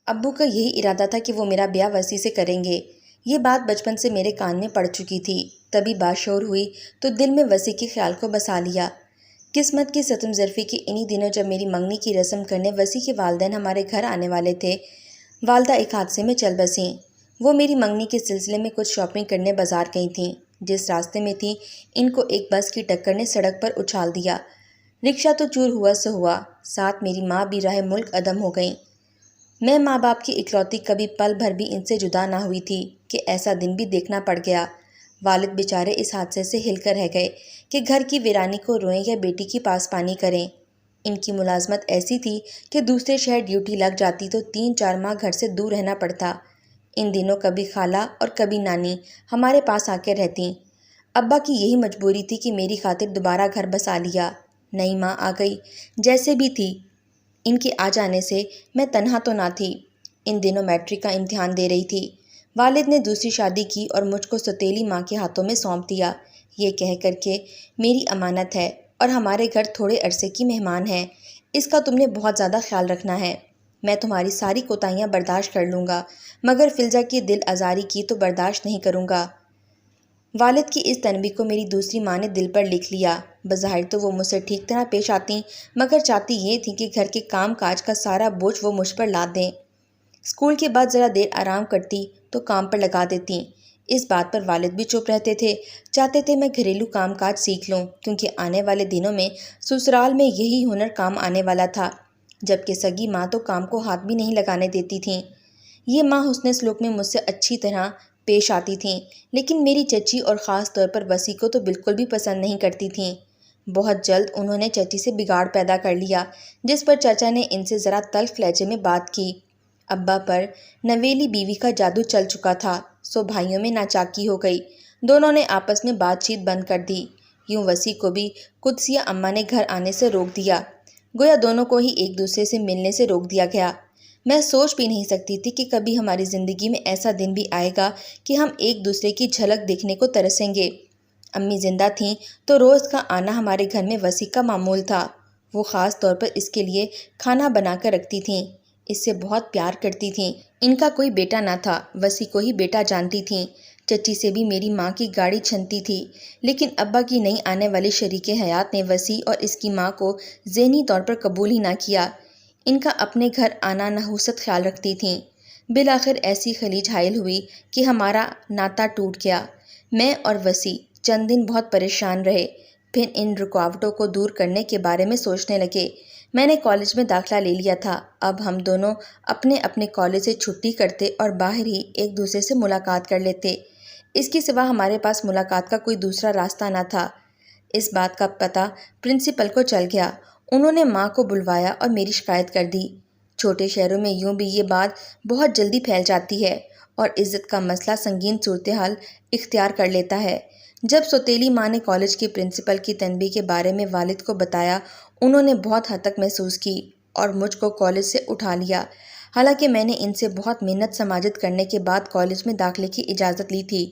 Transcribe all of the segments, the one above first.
ابو کا یہی ارادہ تھا کہ وہ میرا بیاہ وسیع سے کریں گے۔ یہ بات بچپن سے میرے کان میں پڑ چکی تھی۔ تبھی باشعور ہوئی تو دل میں وسیع کے خیال کو بسا لیا۔ قسمت کی ستم ظرفی کے انہی دنوں جب میری منگنی کی رسم کرنے وسیع کے والدین ہمارے گھر آنے والے تھے، والدہ ایک حادثے میں چل بسیں۔ وہ میری منگنی کے سلسلے میں کچھ شاپنگ کرنے بازار گئی تھیں۔ جس راستے میں تھیں ان کو ایک بس کی ٹکر نے سڑک پر اچھال دیا۔ رکشہ تو چور ہوا سو ہوا، ساتھ میری ماں بھی راہ ملک عدم ہو گئیں۔ میں ماں باپ کی اکلوتی، کبھی پل بھر بھی ان سے جدا نہ ہوئی تھی کہ ایسا دن بھی دیکھنا پڑ گیا۔ والد بیچارے اس حادثے سے ہل کر رہ گئے کہ گھر کی ویرانی کو روئیں یا بیٹی کی پاسبانی کریں۔ ان کی ملازمت ایسی تھی کہ دوسرے شہر ڈیوٹی لگ جاتی تو 3-4 ماہ گھر سے دور رہنا پڑتا۔ ان دنوں کبھی خالہ اور کبھی نانی ہمارے پاس آ کے رہتیں۔ ابا کی یہی مجبوری تھی کہ میری خاطر دوبارہ گھر بسا لیا۔ نئی ماں آ گئی، جیسے بھی تھی۔ ان کے آ جانے سے میں تنہا تو نہ تھی۔ ان دنوں میٹرک کا امتحان دے رہی تھی۔ والد نے دوسری شادی کی اور مجھ کو سوتیلی ماں کے ہاتھوں میں سونپ دیا، یہ کہہ کر کے میری امانت ہے اور ہمارے گھر تھوڑے عرصے کی مہمان ہے، اس کا تم نے بہت زیادہ خیال رکھنا ہے۔ میں تمہاری ساری کوتاہیاں برداشت کر لوں گا، مگر فلزہ کی دل آزاری کی تو برداشت نہیں کروں گا۔ والد کی اس تنبیہ کو میری دوسری ماں نے دل پر لکھ لیا۔ بظاہر تو وہ مجھ سے ٹھیک طرح پیش آتیں، مگر چاہتی یہ تھیں کہ گھر کے کام کاج کا سارا بوجھ وہ مجھ پر لاد دیں۔ اسکول کے بعد ذرا دیر آرام کرتی تو کام پر لگا دیتیں۔ اس بات پر والد بھی چپ رہتے تھے، چاہتے تھے میں گھریلو کام کاج سیکھ لوں، کیونکہ آنے والے دنوں میں سسرال میں یہی ہنر کام آنے والا تھا، جبکہ سگی ماں تو کام کو ہاتھ بھی نہیں لگانے دیتی تھیں۔ یہ ماں حسن سلوک میں مجھ سے اچھی طرح پیش آتی تھیں، لیکن میری چچی اور خاص طور پر وسیع کو تو بالکل بھی پسند نہیں کرتی تھیں۔ بہت جلد انہوں نے چچی سے بگاڑ پیدا کر لیا، جس پر چچا نے ان سے ذرا تلخ لہجے میں بات کی۔ ابا پر نویلی بیوی کا جادو چل چکا تھا، سو بھائیوں میں ناچاکی ہو گئی۔ دونوں نے آپس میں بات چیت بند کر دی۔ یوں وسیع کو بھی قدسیہ اماں نے گھر آنے سے روک دیا، گویا دونوں کو ہی ایک دوسرے سے ملنے سے روک دیا گیا۔ میں سوچ بھی نہیں سکتی تھی کہ کبھی ہماری زندگی میں ایسا دن بھی آئے گا کہ ہم ایک دوسرے کی جھلک دیکھنے کو ترسیں گے۔ امی زندہ تھیں تو روز کا آنا ہمارے گھر میں وسیع کا معمول تھا۔ وہ خاص طور پر اس کے لیے کھانا بنا کر رکھتی تھیں، اس سے بہت پیار کرتی تھیں۔ ان کا کوئی بیٹا نہ تھا، وسیع کو ہی بیٹا جانتی تھیں۔ چچی سے بھی میری ماں کی گاڑی چھنتی تھی، لیکن ابا کی نئی آنے والی شریک حیات نے وسیع اور اس کی ماں کو ذہنی طور پر قبول ہی نہ کیا۔ ان کا اپنے گھر آنا نحوست خیال رکھتی تھیں۔ بالآخر ایسی خلیج حائل ہوئی کہ ہمارا ناطہ ٹوٹ گیا۔ میں اور وسیع چند دن بہت پریشان رہے، پھر ان رکاوٹوں کو دور کرنے کے بارے میں سوچنے لگے۔ میں نے کالج میں داخلہ لے لیا تھا۔ اب ہم دونوں اپنے اپنے کالج سے چھٹی کرتے اور باہر ہی ایک دوسرے سے ملاقات کر لیتے۔ اس کے سوا ہمارے پاس ملاقات کا کوئی دوسرا راستہ نہ تھا۔ اس بات کا پتہ پرنسپل کو چل گیا۔ انہوں نے ماں کو بلوایا اور میری شکایت کر دی۔ چھوٹے شہروں میں یوں بھی یہ بات بہت جلدی پھیل جاتی ہے اور عزت کا مسئلہ سنگین صورتحال اختیار کر لیتا ہے۔ جب سوتیلی ماں نے کالج کے پرنسپل کی تنبیہ کے بارے میں والد کو بتایا، انہوں نے بہت حد تک محسوس کی اور مجھ کو کالج سے اٹھا لیا، حالانکہ میں نے ان سے بہت محنت سماجت کرنے کے بعد کالج میں داخلے کی اجازت لی تھی۔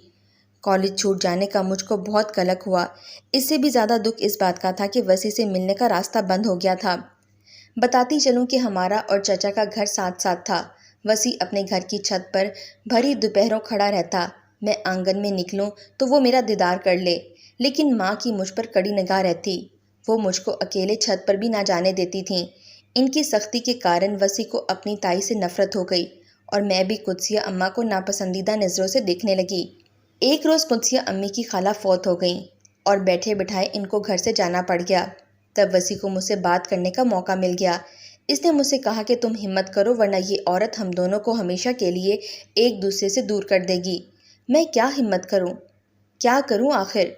کالج چھوٹ جانے کا مجھ کو بہت قلق ہوا۔ اس سے بھی زیادہ دکھ اس بات کا تھا کہ وسیع سے ملنے کا راستہ بند ہو گیا تھا۔ بتاتی چلوں کہ ہمارا اور چچا کا گھر ساتھ ساتھ تھا۔ وسیع اپنے گھر کی چھت پر بھری دوپہروں کھڑا رہتا، میں آنگن میں نکلوں تو وہ میرا دیدار کر لے، لیکن ماں کی مجھ پر کڑی نگاہ رہتی۔ وہ مجھ کو اکیلے چھت پر بھی نہ جانے دیتی تھیں۔ ان کی سختی کے کارن وسیع کو اپنی تائی سے نفرت ہو گئی اور میں بھی قدسیہ اماں کو ناپسندیدہ نظروں سے دیکھنے لگی۔ ایک روز قدسیہ امی کی خالہ فوت ہو گئیں اور بیٹھے بٹھائے ان کو گھر سے جانا پڑ گیا۔ تب وسیع کو مجھ سے بات کرنے کا موقع مل گیا۔ اس نے مجھ سے کہا کہ تم ہمت کرو ورنہ یہ عورت ہم دونوں کو ہمیشہ کے لیے ایک دوسرے سے دور کر دے گی۔ میں کیا ہمت کروں، کیا کروں آخر،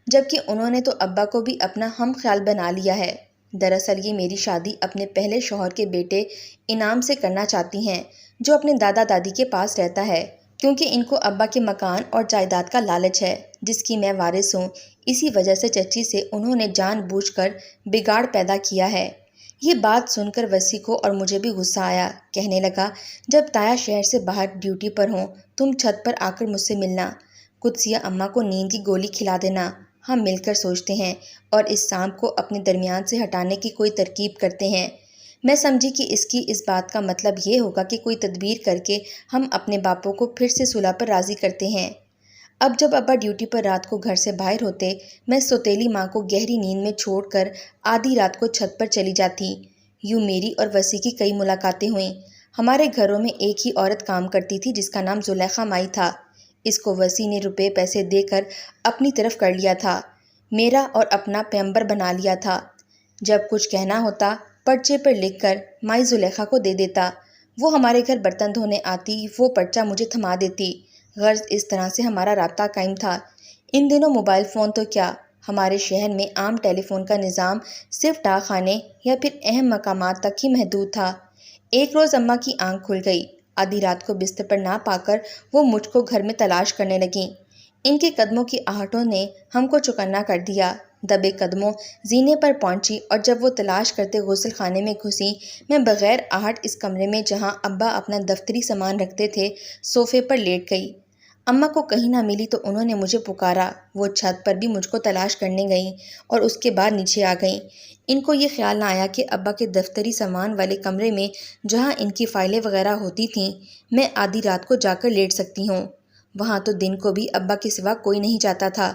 جبکہ انہوں نے تو ابا کو بھی اپنا ہم خیال بنا لیا ہے۔ دراصل یہ میری شادی اپنے پہلے شوہر کے بیٹے انعام سے کرنا چاہتی ہیں، جو اپنے دادا دادی کے پاس رہتا ہے، کیونکہ ان کو ابا کے مکان اور جائیداد کا لالچ ہے، جس کی میں وارث ہوں۔ اسی وجہ سے چچی سے انہوں نے جان بوجھ کر بگاڑ پیدا کیا ہے۔ یہ بات سن کر وسیع کو اور مجھے بھی غصہ آیا۔ کہنے لگا، جب تایا شہر سے باہر ڈیوٹی پر ہوں تم چھت پر آ کر مجھ سے ملنا، قدسیہ اماں کو نیند کی گولی کھلا دینا، ہم مل کر سوچتے ہیں اور اس سانپ کو اپنے درمیان سے ہٹانے کی کوئی ترکیب کرتے ہیں۔ میں سمجھی کہ اس بات کا مطلب یہ ہوگا کہ کوئی تدبیر کر کے ہم اپنے باپوں کو پھر سے صلح پر راضی کرتے ہیں۔ اب جب ابا ڈیوٹی پر رات کو گھر سے باہر ہوتے، میں سوتیلی ماں کو گہری نیند میں چھوڑ کر آدھی رات کو چھت پر چلی جاتی۔ یوں میری اور وسیع کی کئی ملاقاتیں ہوئیں۔ ہمارے گھروں میں ایک ہی عورت کام کرتی تھی جس کا نام زلیخا مائی تھا۔ اس کو وسیع نے روپے پیسے دے کر اپنی طرف کر لیا تھا، میرا اور اپنا پیمبر بنا لیا تھا۔ جب کچھ کہنا ہوتا پرچے پر لکھ کر مائی زلیخا کو دے دیتا، وہ ہمارے گھر برتن دھونے آتی، وہ پرچہ مجھے تھما دیتی۔ غرض اس طرح سے ہمارا رابطہ قائم تھا۔ ان دنوں موبائل فون تو کیا، ہمارے شہر میں عام ٹیلی فون کا نظام صرف ڈاک خانے یا پھر اہم مقامات تک ہی محدود تھا۔ ایک روز اماں کی آنکھ کھل گئی۔ آدھی رات کو بستر پر نہ پا کر وہ مجھ کو گھر میں تلاش کرنے لگیں۔ ان کے قدموں کی آہٹوں نے ہم کو چوکنا کر دیا۔ دبے قدموں زینے پر پہنچی اور جب وہ تلاش کرتے غسل خانے میں گھسیں، میں بغیر آہٹ اس کمرے میں جہاں ابا اپنا دفتری سامان رکھتے تھے صوفے پر لیٹ گئی۔ اماں کو کہیں نہ ملی تو انہوں نے مجھے پکارا۔ وہ چھت پر بھی مجھ کو تلاش کرنے گئیں اور اس کے بعد نیچے آ گئیں۔ ان کو یہ خیال نہ آیا کہ ابا کے دفتری سامان والے کمرے میں جہاں ان کی فائلیں وغیرہ ہوتی تھیں، میں آدھی رات کو جا کر لیٹ سکتی ہوں۔ وہاں تو دن کو بھی ابا کے سوا کوئی نہیں جاتا تھا۔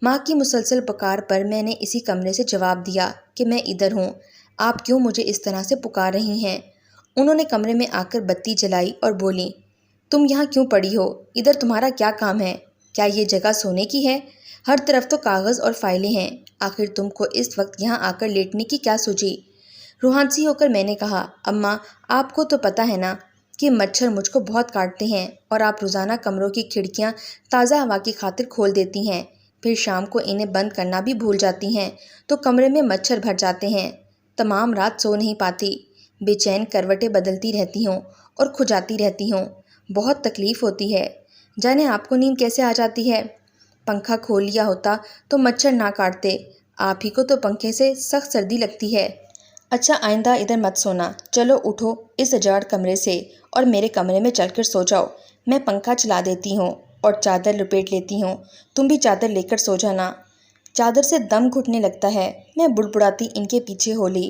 ماں کی مسلسل پکار پر میں نے اسی کمرے سے جواب دیا کہ میں ادھر ہوں، آپ کیوں مجھے اس طرح سے پکار رہی ہیں؟ انہوں نے کمرے میں آ کر بتی جلائی اور بولیں، تم یہاں کیوں پڑی ہو؟ ادھر تمہارا کیا کام ہے؟ کیا یہ جگہ سونے کی ہے؟ ہر طرف تو کاغذ اور فائلیں ہیں، آخر تم کو اس وقت یہاں آ کر لیٹنے کی کیا سوچی؟ روحانسی ہو کر میں نے کہا، اماں آپ کو تو پتہ ہے نا کہ مچھر مجھ کو بہت کاٹتے ہیں اور آپ روزانہ کمروں کی کھڑکیاں تازہ ہوا کی خاطر کھول دیتی ہیں، پھر شام کو انہیں بند کرنا بھی بھول جاتی ہیں تو کمرے میں مچھر بھر جاتے ہیں۔ تمام رات سو نہیں پاتی، بے چین کروٹیں بدلتی رہتی ہوں اور کھجاتی رہتی ہوں، بہت تکلیف ہوتی ہے۔ جانے آپ کو نیند کیسے آ جاتی ہے؟ پنکھا کھول لیا ہوتا تو مچھر نہ کاٹتے، آپ ہی کو تو پنکھے سے سخت سردی لگتی ہے۔ اچھا آئندہ ادھر مت سونا، چلو اٹھو اس اجاڑ کمرے سے اور میرے کمرے میں چل کر سو جاؤ۔ میں پنکھا چلا دیتی ہوں اور چادر لپیٹ لیتی ہوں، تم بھی چادر لے کر سو جانا۔ چادر سے دم گھٹنے لگتا ہے، میں بڑبڑاتی ان کے پیچھے ہو لی۔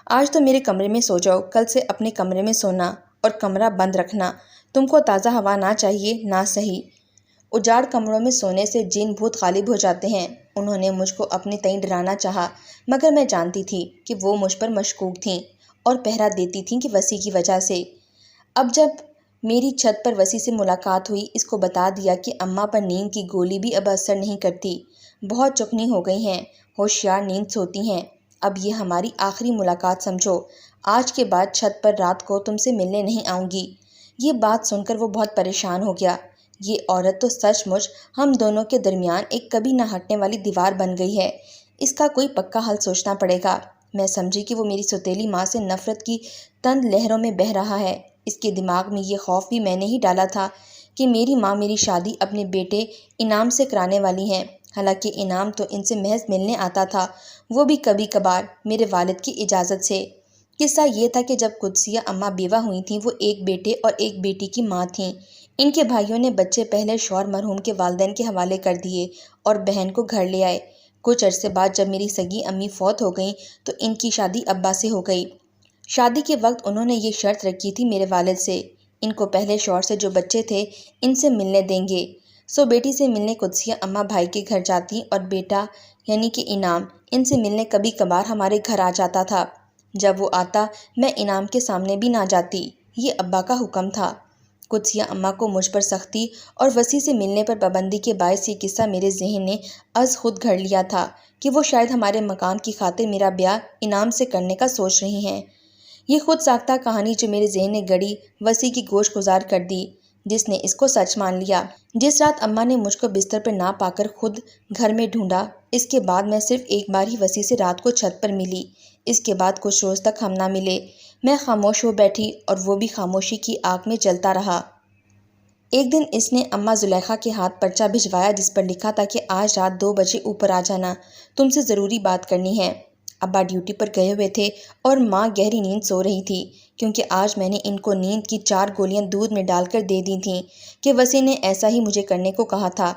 آج تو میرے کمرے میں سو جاؤ، کل سے اپنے کمرے میں سونا اور کمرہ بند رکھنا، تم کو تازہ ہوا نہ چاہیے نہ صحیح۔ اجاڑ کمروں میں سونے سے جن بھوت غالب ہو جاتے ہیں۔ انہوں نے مجھ کو اپنے تئیں ڈرانا چاہا، مگر میں جانتی تھی کہ وہ مجھ پر مشکوک تھیں اور پہرا دیتی تھیں کہ وسیع کی وجہ سے۔ اب جب میری چھت پر وسیع سے ملاقات ہوئی، اس کو بتا دیا کہ اماں پر نیند کی گولی بھی اب اثر نہیں کرتی، بہت چکنی ہو گئی ہیں، ہوشیار نیند سوتی ہیں، اب یہ ہماری آخری ملاقات سمجھو، آج کے بعد چھت پر رات کو تم سے ملنے نہیں آؤں گی۔ یہ بات سن کر وہ بہت پریشان ہو گیا۔ یہ عورت تو سچ مچ ہم دونوں کے درمیان ایک کبھی نہ ہٹنے والی دیوار بن گئی ہے، اس کا کوئی پکا حل سوچنا پڑے گا۔ میں سمجھی کہ وہ میری سوتیلی ماں سے نفرت کی تند لہروں میں بہہ رہا ہے۔ اس کے دماغ میں یہ خوف بھی میں نے ہی ڈالا تھا کہ میری ماں میری شادی اپنے بیٹے انعام سے کرانے والی ہیں، حالانکہ انعام تو ان سے محض ملنے آتا تھا، وہ بھی کبھی کبھار میرے والد کی اجازت سے۔ قصہ یہ تھا کہ جب قدسیہ اماں بیوہ ہوئی تھیں، وہ ایک بیٹے اور ایک بیٹی کی ماں تھیں۔ ان کے بھائیوں نے بچے پہلے شوہر مرحوم کے والدین کے حوالے کر دیے اور بہن کو گھر لے آئے۔ کچھ عرصے بعد جب میری سگی امی فوت ہو گئیں تو ان کی شادی ابا سے ہو گئی۔ شادی کے وقت انہوں نے یہ شرط رکھی تھی میرے والد سے، ان کو پہلے شوہر سے جو بچے تھے ان سے ملنے دیں گے۔ سو بیٹی سے ملنے قدسیہ اماں بھائی کے گھر جاتی اور بیٹا یعنی کہ انعام ان سے ملنے کبھی کبھار ہمارے گھر آ جاتا تھا۔ جب وہ آتا میں انعام کے سامنے بھی نہ جاتی، یہ ابا کا حکم تھا۔ قدسیہ اماں کو مجھ پر سختی اور وسیع سے ملنے پر پابندی کے باعث یہ قصہ میرے ذہن نے از خود گھڑ لیا تھا کہ وہ شاید ہمارے مقام کی خاطر میرا بیاہ انعام سے کرنے کا سوچ رہی ہیں۔ یہ خود ساختہ کہانی جو میرے ذہن نے گڑی وسیع کی گوش گزار کر دی، جس نے اس کو سچ مان لیا۔ جس رات اماں نے مجھ کو بستر پر نہ پا کر خود گھر میں ڈھونڈا، اس کے بعد میں صرف ایک بار ہی وسیع سے رات کو چھت پر ملی، اس کے بعد کچھ روز تک ہم نہ ملے۔ میں خاموش ہو بیٹھی اور وہ بھی خاموشی کی آگ میں جلتا رہا۔ ایک دن اس نے اماں زلیخا کے ہاتھ پرچہ بھجوایا جس پر لکھا تھا کہ آج رات 2 بجے اوپر آ جانا، تم سے ضروری بات کرنی ہے۔ ابا ڈیوٹی پر گئے ہوئے تھے اور ماں گہری نیند سو رہی تھی، کیونکہ آج میں نے ان کو نیند کی 4 گولیاں دودھ میں ڈال کر دے دی تھیں کہ وسیع نے ایسا ہی مجھے کرنے کو کہا تھا۔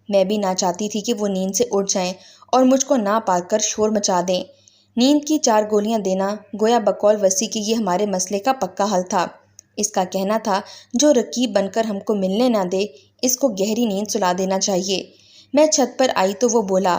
میں بھی نہ چاہتی تھی کہ وہ نیند سے اٹھ جائیں اور مجھ کو نہ پا کر شور مچا دیں۔ نیند کی 4 گولیاں دینا گویا بقول وسیع کہ یہ ہمارے مسئلے کا پکا حل تھا۔ اس کا کہنا تھا جو رقیب بن کر ہم کو ملنے نہ دے اس کو گہری نیند سلا دینا چاہیے۔ میں چھت پر آئی تو وہ بولا،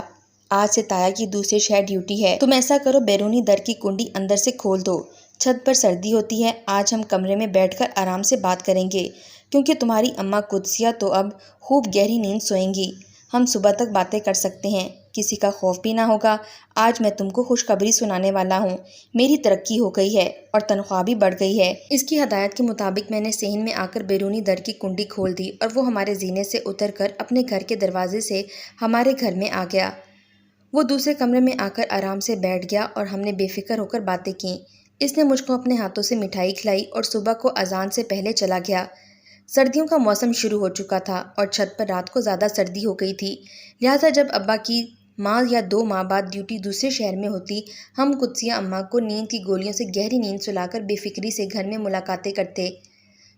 آج سے تایا کی دوسرے شہر ڈیوٹی ہے، تم ایسا کرو بیرونی در کی کنڈی اندر سے کھول دو، چھت پر سردی ہوتی ہے، آج ہم کمرے میں بیٹھ کر آرام سے بات کریں گے کیونکہ تمہاری اماں قدسیہ تو اب خوب گہری نیند سوئیں گی، ہم صبح تک باتیں کر سکتے ہیں، کسی کا خوف بھی نہ ہوگا۔ آج میں تم کو خوشخبری سنانے والا ہوں، میری ترقی ہو گئی ہے اور تنخواہ بھی بڑھ گئی ہے۔ اس کی ہدایت کے مطابق میں نے صحن میں آ کر بیرونی در کی کنڈی کھول دی اور وہ ہمارے زینے سے اتر کر اپنے گھر کے دروازے سے ہمارے گھر میں آ گیا۔ وہ دوسرے کمرے میں آ کر آرام سے بیٹھ گیا اور ہم نے بے فکر ہو کر باتیں کیں۔ اس نے مجھ کو اپنے ہاتھوں سے مٹھائی کھلائی اور صبح کو اذان سے پہلے چلا گیا۔ سردیوں کا موسم شروع ہو چکا تھا اور چھت پر رات کو زیادہ سردی ہو گئی تھی، لہٰذا جب ابا کی ماہ یا 2 ماہ بعد ڈیوٹی دوسرے شہر میں ہوتی، ہم قدسیہ اماں کو نیند کی گولیوں سے گہری نیند سلا کر بے فکری سے گھر میں ملاقاتیں کرتے۔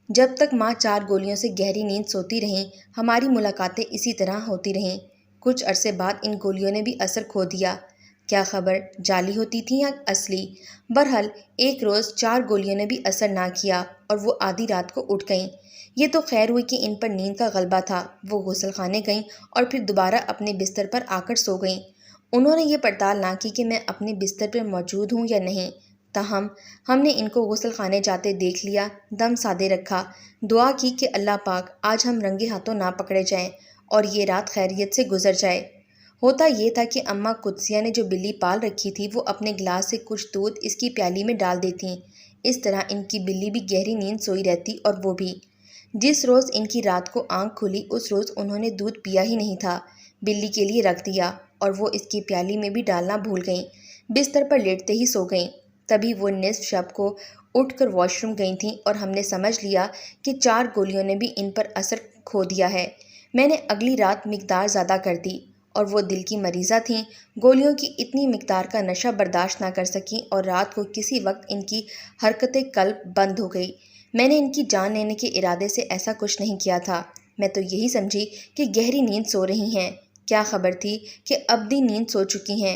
جب تک ماں 4 گولیوں سے گہری نیند سوتی رہیں، ہماری ملاقاتیں اسی طرح ہوتی رہیں۔ کچھ عرصے بعد ان گولیوں نے بھی اثر کھو دیا۔ کیا خبر جعلی ہوتی تھی یا اصلی؟ بہرحال ایک روز 4 گولیوں نے بھی اثر نہ کیا اور وہ آدھی رات کو اٹھ گئیں۔ یہ تو خیر ہوئی کہ ان پر نیند کا غلبہ تھا، وہ غسل خانے گئیں اور پھر دوبارہ اپنے بستر پر آ کر سو گئیں۔ انہوں نے یہ پڑتال نہ کی کہ میں اپنے بستر پر موجود ہوں یا نہیں، تاہم ہم نے ان کو غسل خانے جاتے دیکھ لیا، دم سادے رکھا، دعا کی کہ اللہ پاک آج ہم رنگے ہاتھوں نہ پکڑے جائیں اور یہ رات خیریت سے گزر جائے۔ ہوتا یہ تھا کہ اماں قدسیہ نے جو بلی پال رکھی تھی وہ اپنے گلاس سے کچھ دودھ اس کی پیالی میں ڈال دیتیں، اس طرح ان کی بلی بھی گہری نیند سوئی رہتی اور وہ بھی۔ جس روز ان کی رات کو آنکھ کھلی اس روز انہوں نے دودھ پیا ہی نہیں تھا، بلی کے لیے رکھ دیا اور وہ اس کی پیالی میں بھی ڈالنا بھول گئیں، بستر پر لیٹتے ہی سو گئیں۔ تبھی وہ نصف شب کو اٹھ کر واش روم گئی تھیں اور ہم نے سمجھ لیا کہ 4 گولیوں نے بھی ان پر اثر کھو دیا ہے۔ میں نے اگلی رات مقدار زیادہ کر دی اور وہ دل کی مریضہ تھیں، گولیوں کی اتنی مقدار کا نشہ برداشت نہ کر سکیں اور رات کو کسی وقت ان کی حرکت قلب بند ہو گئی۔ میں نے ان کی جان لینے کے ارادے سے ایسا کچھ نہیں کیا تھا، میں تو یہی سمجھی کہ گہری نیند سو رہی ہیں، کیا خبر تھی کہ ابدی نیند سو چکی ہیں۔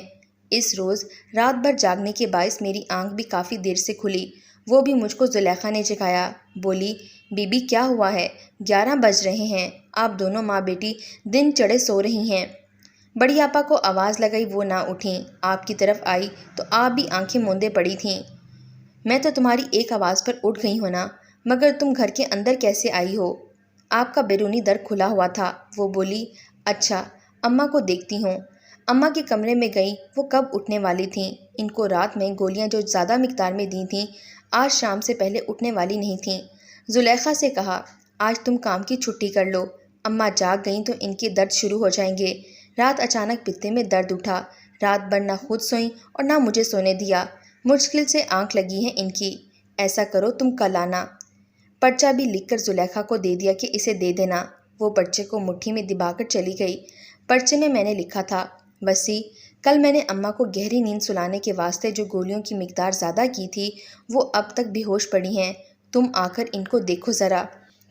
اس روز رات بھر جاگنے کے باعث میری آنکھ بھی کافی دیر سے کھلی، وہ بھی مجھ کو زلیخا نے جگایا، بولی، بی بی کیا ہوا ہے؟ 11 بج رہے ہیں، آپ دونوں ماں بیٹی دن چڑھے سو رہی ہیں۔ بڑی آپا کو آواز لگائی، وہ نہ اٹھیں، آپ کی طرف آئی تو آپ بھی آنکھیں موندے پڑی تھیں۔ میں تو تمہاری ایک آواز پر اٹھ گئی ہوں نا، مگر تم گھر کے اندر کیسے آئی ہو؟ آپ کا بیرونی در کھلا ہوا تھا، وہ بولی، اچھا اماں کو دیکھتی ہوں۔ اماں کے کمرے میں گئی، وہ کب اٹھنے والی تھیں، ان کو رات میں گولیاں جو زیادہ مقدار میں دی تھیں آج شام سے پہلے اٹھنے والی نہیں تھیں۔ زلیخا سے کہا، آج تم کام کی چھٹی کر لو، اماں جاگ گئیں تو ان کے درد شروع ہو جائیں گے۔ رات اچانک پتے میں درد اٹھا، رات بھر نہ خود سوئیں اور نہ مجھے سونے دیا، مشکل سے آنکھ لگی ہے ان کی۔ ایسا کرو تم کل آنا۔ پرچہ بھی لکھ کر زلیخا کو دے دیا کہ اسے دے دینا، وہ پرچے کو مٹھی میں دبا کر چلی گئی۔ پرچے میں نے لکھا تھا، وسیع، کل میں نے اماں کو گہری نیند سلانے کے واسطے جو گولیوں کی مقدار زیادہ کی تھی وہ اب تک بے ہوش پڑی ہیں، تم آ کر ان کو دیکھو ذرا۔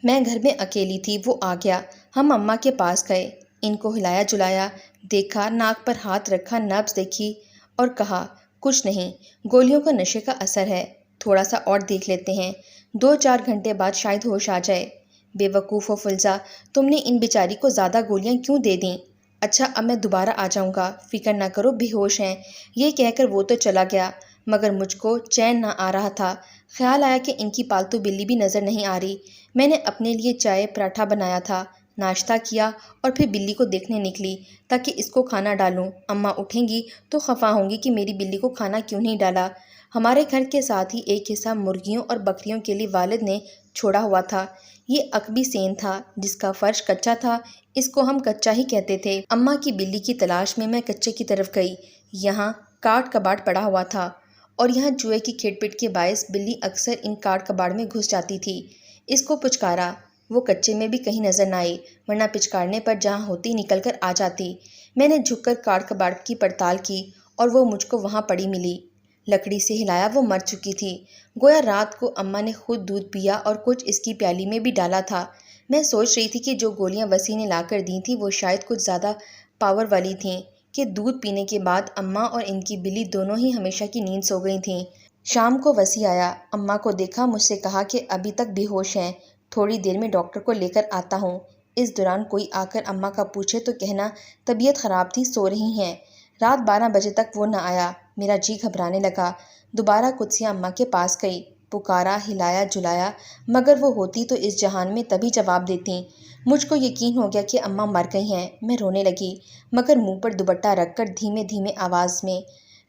میں گھر میں اکیلی تھی، وہ آ گیا، ہم اماں کے پاس گئے، ان کو ہلایا جلایا، دیکھا، ناک پر ہاتھ رکھا، نبض دیکھی اور کہا، کچھ نہیں، گولیوں کا نشے کا اثر ہے، تھوڑا سا اور دیکھ لیتے ہیں، 2-4 گھنٹے بعد شاید ہوش آ جائے۔ بے وقوف و فلزا، تم نے ان بیچاری کو زیادہ گولیاں کیوں دے دیں؟ اچھا اب میں دوبارہ آ جاؤں گا، فکر نہ کرو، بے ہوش ہیں۔ یہ کہہ کر وہ تو چلا گیا، مگر مجھ کو چین نہ آ رہا تھا، خیال آیا کہ ان کی پالتو بلی بھی نظر نہیں آ رہی۔ میں نے اپنے لیے چائے پراٹھا بنایا تھا، ناشتہ کیا اور پھر بلی کو دیکھنے نکلی تاکہ اس کو کھانا ڈالوں، اماں اٹھیں گی تو خفا ہوں گی کہ میری بلی کو کھانا کیوں نہیں ڈالا۔ ہمارے گھر کے ساتھ ہی ایک حصہ مرغیوں اور بکریوں کے لیے والد نے چھوڑا ہوا تھا، یہ عقبی سین تھا جس کا فرش کچا تھا، اس کو ہم کچا ہی کہتے تھے۔ اماں کی بلی کی تلاش میں کچے کی طرف گئی، یہاں کاٹ کباڑ پڑا ہوا تھا اور یہاں چوہے کی کھٹ پٹ کے باعث بلی اکثر ان کاٹ کباڑ میں گھس جاتی تھی۔ اس کو پچکارا، وہ کچے میں بھی کہیں نظر نہ آئی، ورنہ پچکارنے پر جہاں ہوتی نکل کر آ جاتی۔ میں نے جھک کر کاٹ کباڑ کی پڑتال کی اور وہ مجھ کو وہاں پڑی ملی، لکڑی سے ہلایا، وہ مر چکی تھی، گویا رات کو اماں نے خود دودھ پیا اور کچھ اس کی پیالی میں بھی ڈالا تھا۔ میں سوچ رہی تھی کہ جو گولیاں وسیع نے لا کر دی تھیں وہ شاید کچھ زیادہ پاور والی تھیں، کہ دودھ پینے کے بعد اماں اور ان کی بلی دونوں ہی ہمیشہ کی نیند سو گئی تھیں۔ شام کو وسیع آیا، اماں کو دیکھا، مجھ سے کہا کہ ابھی تک بے ہوش ہیں، تھوڑی دیر میں ڈاکٹر کو لے کر آتا ہوں۔ اس دوران کوئی آ کر اماں کا پوچھے تو کہنا طبیعت خراب تھی، سو رہی ہیں۔ رات 12 بجے تک وہ نہ آیا، میرا جی گھبرانے لگا۔ دوبارہ قدسیہ اماں کے پاس گئی، پکارا، ہلایا جلایا، مگر وہ ہوتی تو اس جہان میں تبھی جواب دیتی۔ مجھ کو یقین ہو گیا کہ اماں مر گئی ہیں۔ میں رونے لگی، مگر منہ پر دوپٹہ رکھ کر دھیمے دھیمے آواز میں۔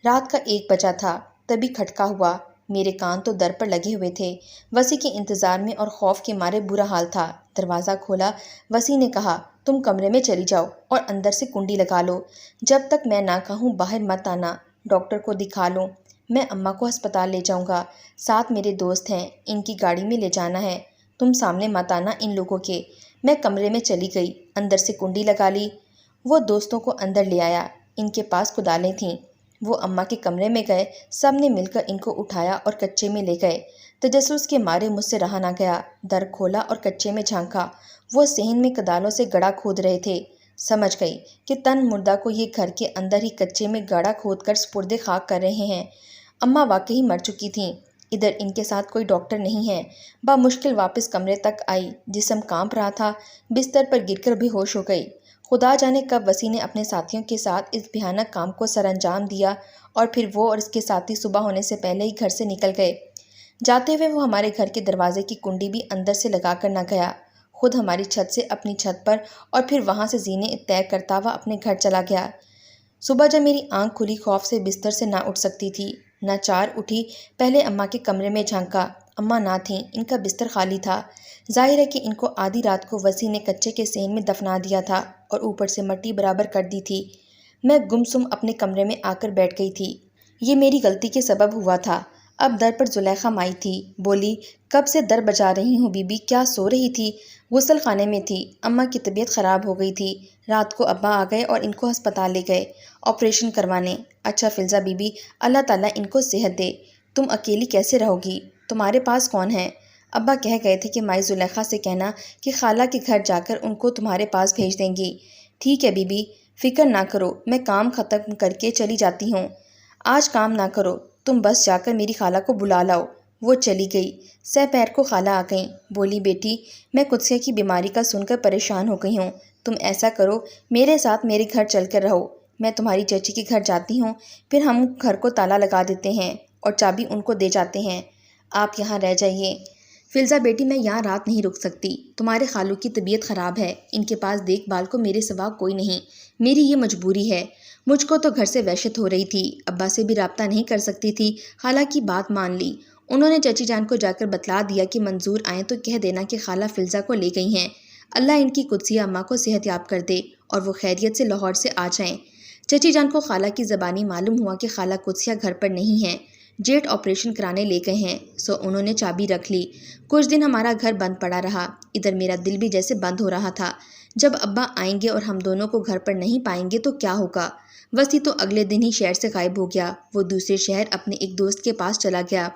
رات کا 1 بجا تھا، تبھی کھٹکا ہوا۔ میرے کان تو در پر لگے ہوئے تھے۔ وسیع کے انتظار میں اور خوف کے مارے برا حال تھا۔ دروازہ کھولا، وسیع نے کہا تم کمرے میں چلی جاؤ اور اندر سے کنڈی لگا لو، جب تک میں نہ کہوں باہر مت آنا، ڈاکٹر کو دکھا لوں، میں اماں کو ہسپتال لے جاؤں گا، ساتھ میرے دوست ہیں، ان کی گاڑی میں لے جانا ہے، تم سامنے مت آنا ان لوگوں کے۔ میں کمرے میں چلی گئی، اندر سے کنڈی لگا لی، وہ دوستوں کو اندر لے آیا، ان کے پاس کدالیں تھیں، وہ اماں کے کمرے میں گئے، سب نے مل کر ان کو اٹھایا اور کچے میں لے گئے۔ تجسس کے مارے مجھ سے رہا نہ گیا، در کھولا اور کچے میں جھانکا، وہ صحن میں کدالوں سے گڑھا کھود رہے تھے۔ سمجھ گئی کہ تن مردہ کو یہ گھر کے اندر ہی کچے میں گڑھا کھود کر سپرد خاک کر رہے ہیں۔ اماں واقعی مر چکی تھیں، ادھر ان کے ساتھ کوئی ڈاکٹر نہیں ہے۔ بامشکل واپس کمرے تک آئی، جسم کانپ رہا تھا، بستر پر گر کر بے ہوش ہو گئی۔ خدا جانے کب وسیع نے اپنے ساتھیوں کے ساتھ اس بھیانک کام کو سر انجام دیا اور پھر وہ اور اس کے ساتھی صبح ہونے سے پہلے ہی گھر سے نکل گئے۔ جاتے ہوئے وہ ہمارے گھر کے دروازے کی کنڈی بھی اندر سے لگا کر نہ گیا، خود ہماری چھت سے اپنی چھت پر اور پھر وہاں سے زینے طے کرتا ہوا اپنے گھر چلا گیا۔ صبح جب میری آنکھ کھلی، خوف سے بستر سے نہ اٹھ سکتی تھی، نہ چار اٹھی، پہلے اماں کے کمرے میں جھانکا، اماں نہ تھیں، ان کا بستر خالی تھا۔ ظاہر ہے کہ ان کو آدھی رات کو وسیع نے کچے کے صحن میں دفنا دیا تھا اور اوپر سے مٹی برابر کر دی تھی۔ میں گمسم اپنے کمرے میں آ کر بیٹھ گئی تھی۔ یہ میری غلطی کے سبب ہوا تھا۔ اب در پر زلیخا مائی تھی، بولی کب سے در بجا رہی ہوں بی بی، کیا سو رہی تھی؟ غسل خانے میں تھی، اماں کی طبیعت خراب ہو گئی تھی، رات کو ابا آ گئے اور ان کو ہسپتال لے گئے آپریشن کروانے۔ اچھا فلزہ بی بی، اللہ تعالیٰ ان کو صحت دے، تم اکیلی کیسے رہو گی؟ تمہارے پاس کون ہے؟ ابا کہہ گئے تھے کہ مائی زلیخا سے کہنا کہ خالہ کے گھر جا کر ان کو تمہارے پاس بھیج دیں گی۔ ٹھیک ہے بی بی، فکر نہ کرو، میں کام ختم کر کے چلی جاتی ہوں۔ آج کام نہ کرو، تم بس جا کر میری خالہ کو بلا لاؤ۔ وہ چلی گئی۔ سہ پیر کو خالہ آ گئیں، بولی بیٹی میں قدسیہ کی بیماری کا سن کر پریشان ہو گئی ہوں، تم ایسا کرو میرے ساتھ میرے گھر چل کر رہو، میں تمہاری چچی کے گھر جاتی ہوں، پھر ہم گھر کو تالا لگا دیتے ہیں اور چابی ان کو دے جاتے ہیں، آپ یہاں رہ جائیے۔ فلزہ بیٹی میں یہاں رات نہیں رک سکتی، تمہارے خالو کی طبیعت خراب ہے، ان کے پاس دیکھ بھال کو میرے سوا کوئی نہیں، میری یہ مجبوری ہے۔ مجھ کو تو گھر سے وحشت ہو رہی تھی، ابا سے بھی رابطہ نہیں کر سکتی تھی، خالہ کی بات مان لی، انہوں نے چچی جان کو جا کر بتلا دیا کہ منظور آئیں تو کہہ دینا کہ خالہ فلزہ کو لے گئی ہیں، اللہ ان کی قدسیہ اماں کو صحت یاب کر دے اور وہ خیریت سے لاہور سے آ جائیں۔ چچی جان کو خالہ کی زبانی معلوم ہوا کہ خالہ قدسیہ گھر پر نہیں ہیں، جیٹ آپریشن کرانے لے گئے ہیں، سو انہوں نے چابی رکھ لی۔ کچھ دن ہمارا گھر بند پڑا رہا، ادھر میرا دل بھی جیسے بند ہو رہا تھا، جب ابا آئیں گے اور ہم دونوں کو گھر پر نہیں پائیں گے تو کیا ہوگا۔ وسیع تو اگلے دن ہی شہر سے غائب ہو گیا، وہ دوسرے شہر اپنے ایک دوست کے پاس چلا گیا۔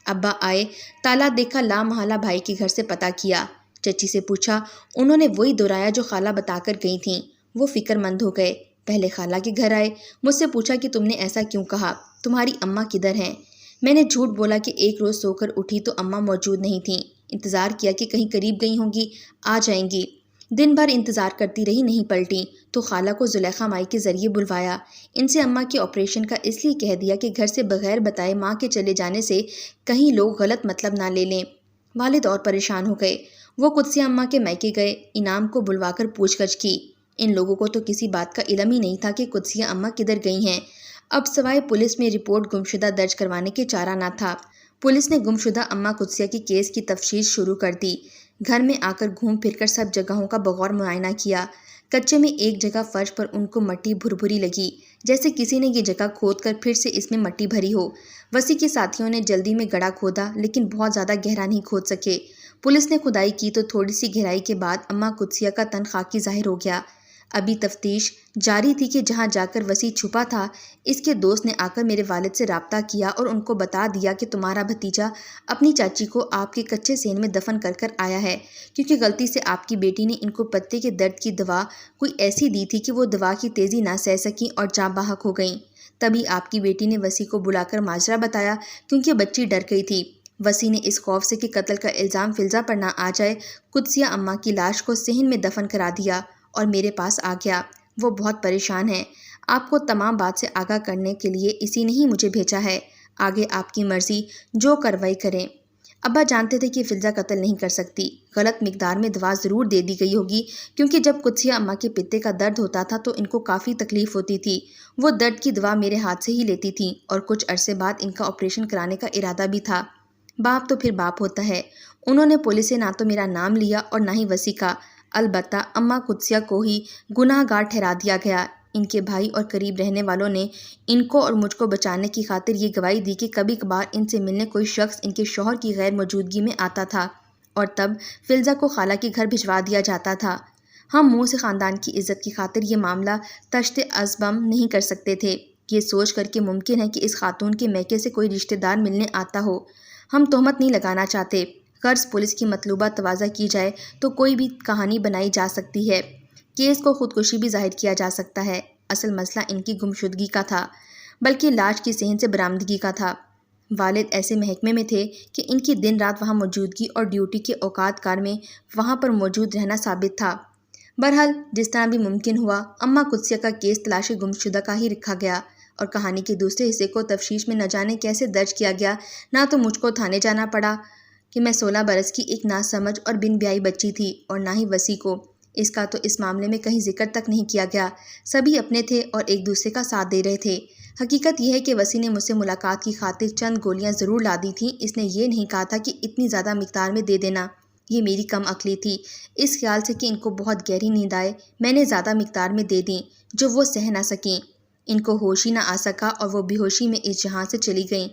ابا آئے، تالا دیکھا، لا محالہ بھائی کے گھر سے پتہ کیا، چچی سے پوچھا، انہوں نے وہی دہرایا جو خالہ بتا کر گئی تھیں، وہ فکر مند ہو گئے، پہلے خالہ کے گھر آئے، مجھ سے پوچھا کہ تم نے ایسا کیوں کہا، تمہاری اماں کدھر ہیں؟ میں نے جھوٹ بولا کہ ایک روز سو کر اٹھی تو اماں موجود نہیں تھیں، انتظار کیا کہ کہیں قریب گئی ہوں گی، آ جائیں گی، دن بھر انتظار کرتی رہی، نہیں پلٹیں، تو خالہ کو زلیخا مائی کے ذریعے بلوایا، ان سے اماں کے آپریشن کا اس لیے کہہ دیا کہ گھر سے بغیر بتائے ماں کے چلے جانے سے کہیں لوگ غلط مطلب نہ لے لیں۔ والد اور پریشان ہو گئے، وہ قدسیہ اماں کے میکے گئے، انعام کو بلوا کر پوچھ گچھ کی، ان لوگوں کو تو کسی بات کا علم ہی نہیں تھا کہ قدسیہ اماں کدھر گئی ہیں، اب سوائے پولیس میں رپورٹ گمشدہ درج کروانے کے چارہ نہ تھا۔ پولیس نے گمشدہ اماں قدسیہ کی کیس کی تفتیش شروع کر دی، گھر میں آ کر گھوم پھر کر سب جگہوں کا بغور معائنہ کیا، کچے میں ایک جگہ فرش پر ان کو مٹی بھری لگی، جیسے کسی نے یہ جگہ کھود کر پھر سے اس میں مٹی بھری ہو۔ وسیع کے ساتھیوں نے جلدی میں گڑھا کھودا لیکن بہت زیادہ گہرا نہیں کھود سکے، پولیس نے کھدائی کی تو تھوڑی سی گہرائی کے بعد اماں قدسیہ کا تن خاکی ظاہر ہو گیا۔ ابھی تفتیش جاری تھی کہ جہاں جا کر وسیع چھپا تھا اس کے دوست نے آ کر میرے والد سے رابطہ کیا اور ان کو بتا دیا کہ تمہارا بھتیجا اپنی چاچی کو آپ کے کچے سین میں دفن کر آیا ہے، کیونکہ غلطی سے آپ کی بیٹی نے ان کو پتے کے درد کی دوا کوئی ایسی دی تھی کہ وہ دوا کی تیزی نہ سہ سکیں اور جاں بحق ہو گئیں۔ تبھی آپ کی بیٹی نے وسیع کو بلا کر ماجرا بتایا، کیونکہ بچی ڈر گئی تھی۔ وسیع نے اس خوف سے کہ قتل کا الزام فلزا پر نہ آ جائے، قدسیہ اماں کی لاش کو صحن میں دفن کرا دیا اور میرے پاس آ گیا۔ وہ بہت پریشان ہے، آپ کو تمام بات سے آگاہ کرنے کے لیے اسی نے ہی مجھے بھیجا ہے، آگے آپ کی مرضی، جو کارروائی کریں۔ ابا جانتے تھے کہ فلزا قتل نہیں کر سکتی، غلط مقدار میں دوا ضرور دے دی گئی ہوگی، کیونکہ جب قدسیہ اماں کے پتے کا درد ہوتا تھا تو ان کو کافی تکلیف ہوتی تھی۔ وہ درد کی دوا میرے ہاتھ سے ہی لیتی تھیں اور کچھ عرصے بعد ان کا آپریشن کرانے کا ارادہ بھی تھا۔ باپ تو پھر باپ ہوتا ہے، انہوں نے پولیس سے نہ تو میرا نام لیا اور نہ ہی وسیع کا، البتہ اماں قدسیہ کو ہی گناہ گار ٹھہرا دیا گیا۔ ان کے بھائی اور قریب رہنے والوں نے ان کو اور مجھ کو بچانے کی خاطر یہ گواہی دی کہ کبھی کبھار ان سے ملنے کوئی شخص ان کے شوہر کی غیر موجودگی میں آتا تھا اور تب فلزا کو خالہ کے گھر بھجوا دیا جاتا تھا۔ ہم منہ سے خاندان کی عزت کی خاطر یہ معاملہ تشت ازبم نہیں کر سکتے تھے، یہ سوچ کر کہ ممکن ہے کہ اس خاتون کے میکے سے کوئی رشتہ دار ملنے آتا ہو۔ ہم تہمت نہیں لگانا چاہتے، غرض پولیس کی مطلوبہ تواضع کی جائے تو کوئی بھی کہانی بنائی جا سکتی ہے، کیس کو خودکشی بھی ظاہر کیا جا سکتا ہے۔ اصل مسئلہ ان کی گمشدگی کا تھا، بلکہ لاش کی صحن سے برآمدگی کا تھا۔ والد ایسے محکمے میں تھے کہ ان کی دن رات وہاں موجودگی اور ڈیوٹی کے اوقات کار میں وہاں پر موجود رہنا ثابت تھا۔ بہرحال جس طرح بھی ممکن ہوا، اماں قدسیہ کا کیس تلاش گمشدہ کا ہی رکھا گیا اور کہانی کے دوسرے حصے کو تفتیش میں نہ جانے کیسے درج کیا گیا۔ نہ تو مجھ کو تھانے جانا پڑا کہ میں 16 برس کی ایک ناسمجھ اور بن بیائی بچی تھی، اور نہ ہی وسیع کو، اس کا تو اس معاملے میں کہیں ذکر تک نہیں کیا گیا۔ سبھی اپنے تھے اور ایک دوسرے کا ساتھ دے رہے تھے۔ حقیقت یہ ہے کہ وسیع نے مجھ سے ملاقات کی خاطر چند گولیاں ضرور لا دی تھیں، اس نے یہ نہیں کہا تھا کہ اتنی زیادہ مقدار میں دے دینا، یہ میری کم عقلی تھی۔ اس خیال سے کہ ان کو بہت گہری نیند آئے، میں نے زیادہ مقدار میں دے دیں جو وہ سہ نہ سکیں۔ ان کو ہوش ہی نہ آ سکا اور وہ بے ہوشی میں اس جہاں سے چلی گئیں۔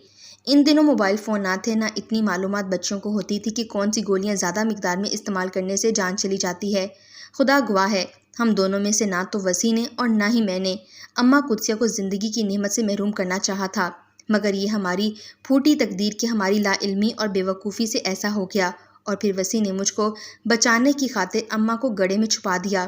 ان دنوں موبائل فون نہ تھے، نہ اتنی معلومات بچوں کو ہوتی تھی کہ کون سی گولیاں زیادہ مقدار میں استعمال کرنے سے جان چلی جاتی ہے۔ خدا گواہ ہے، ہم دونوں میں سے نہ تو وسیع نے اور نہ ہی میں نے اماں قدسیہ کو زندگی کی نعمت سے محروم کرنا چاہا تھا، مگر یہ ہماری پھوٹی تقدیر کہ ہماری لا علمی اور بے وقوفی سے ایسا ہو گیا، اور پھر وسیع نے مجھ کو بچانے کی خاطر اماں کو گڑھے میں چھپا دیا۔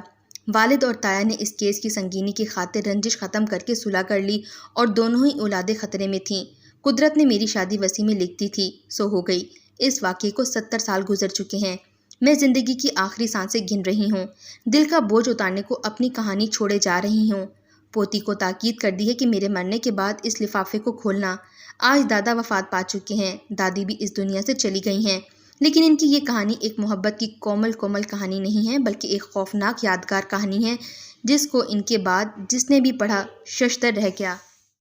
والد اور تایا نے اس کیس کی سنگینی کی خاطر رنجش ختم کر کے صلح کر لی اور دونوں ہی اولادیں خطرے میں تھیں۔ قدرت نے میری شادی وسیع میں لکھتی تھی سو ہو گئی۔ اس واقعے کو 70 سال گزر چکے ہیں، میں زندگی کی آخری سانسیں گن رہی ہوں، دل کا بوجھ اتارنے کو اپنی کہانی چھوڑے جا رہی ہوں۔ پوتی کو تاکید کر دی ہے کہ میرے مرنے کے بعد اس لفافے کو کھولنا۔ آج دادا وفات پا چکے ہیں، دادی بھی اس دنیا سے چلی گئی ہیں، لیکن ان کی یہ کہانی ایک محبت کی کومل کہانی نہیں ہے، بلکہ ایک خوفناک یادگار کہانی ہے جس کو ان کے بعد جس نے بھی پڑھا ششدر رہ گیا۔